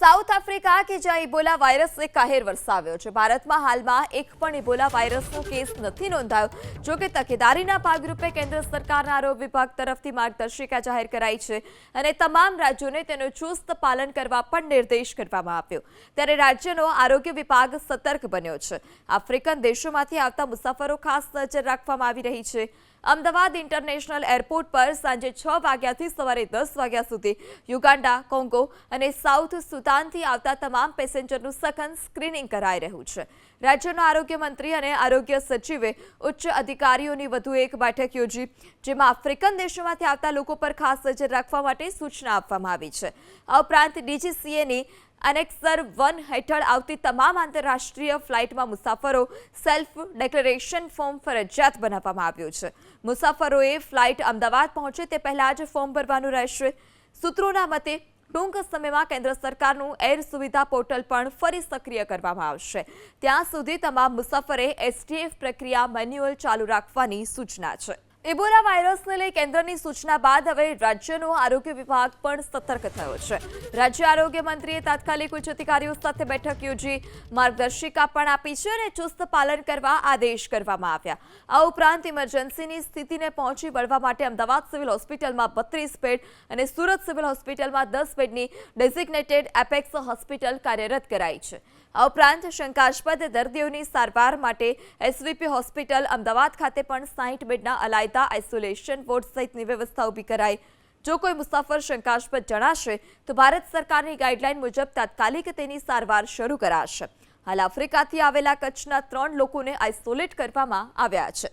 South Africa કે જ્યાં Ebola વાયરસે કહેર વરસાવ્યો છે। ભારતમાં હાલમાં એક પણ ઇબોલા વાયરસનો કેસ નથી નોંધાયો। જો કે તકેદારીના ભાગરૂપે કેન્દ્ર સરકારના આરોગ્ય વિભાગ તરફથી માર્ગદર્શિકા જાહેર કરાઈ છે અને તમામ રાજ્યોને તેનું ચુસ્ત પાલન કરવા પણ નિર્દેશ કરવામાં આવ્યો। ત્યારે રાજ્યનો આરોગ્ય વિભાગ સતર્ક બન્યો છે। આફ્રિકન દેશોમાંથી આવતા મુસાફરો ખાસ નજર રાખવામાં આવી રહી છે। અમદાવાદ ઇન્ટરનેશનલ એરપોર્ટ પર સાંજે 6 વાગ્યાથી સવારે 10 વાગ્યા સુધી યુગાન્ડા, કોંગો અને સાઉથ સુદાનથી આવતા તમામ પેસેન્જરનું સઘન સ્ક્રીનિંગ કરાઈ રહ્યું છે। રાજ્યના આરોગ્ય મંત્રી અને આરોગ્ય સચિવે ઉચ્ચ અધિકારીઓની વધુ એક બેઠક યોજી, જેમાં આફ્રિકન દેશોમાંથી આવતા લોકો પર ખાસ નજર રાખવા માટે સૂચના આપવામાં આવી છે। આ ઉપરાંત ડીજીસીએની એનેક્સર 1 હેઠળ આવતી તમામ આંતરરાષ્ટ્રીય ફ્લાઇટમાં મુસાફરો સેલ્ફ ડિક્લેરેશન ફોર્મ ફરજિયાત બનાવવામાં આવ્યું છે। મુસાફરોએ ફ્લાઇટ અમદાવાદ પહોંચે તે પહેલા જ ફોર્મ ભરવાનું રહેશે। સૂત્રોના મતે ટૂંક સમયમાં કેન્દ્ર સરકારનું એર સુવિધા પોર્ટલ પણ ફરી સક્રિય કરવામાં આવશે। ત્યાં સુધી તમામ મુસાફરે એસટીએફ પ્રક્રિયા મેન્યુઅલ ચાલુ રાખવાની સૂચના છે। ઇબોલા વાયરસને લઈ કેન્દ્રની સૂચના બાદ હવે રાજ્યનો આરોગ્ય વિભાગ પણ સતર્ક થયો છે। રાજ્ય આરોગ્ય મંત્રીએ તાત્કાલિક ઉચ્ચ અધિકારીઓ સાથે બેઠક યોજી માર્ગદર્શિકા પણ આપી છે અને ચુસ્ત પાલન કરવા આદેશ કરવામાં આવ્યા। આ ઉપરાંત ઇમરજન્સીની સ્થિતિને પહોંચી વળવા માટે અમદાવાદ સિવિલ હોસ્પિટલમાં 32 બેડ અને સુરત સિવિલ હોસ્પિટલમાં 10 બેડની ડેઝિગ્નેટેડ એપેક્સ હોસ્પિટલ કાર્યરત કરાઈ છે। આ ઉપરાંત શંકાસ્પદ દર્દીઓની સારવાર માટે એસવીપી હોસ્પિટલ અમદાવાદ ખાતે પણ 60 બેડના અલાયદા આઇસોલેશન વોર્ડ સહિતની વ્યવસ્થા ઊભી કરાઈ। જો કોઈ મુસાફર શંકાસ્પદ જણાશે તો ભારત સરકારની ગાઈડલાઈન મુજબ તાત્કાલિક તેની સારવાર શરૂ કરાશે। હાલ આફ્રિકાથી આવેલા કચ્છના 3 લોકોને આઇસોલેટ કરવામાં આવ્યા છે।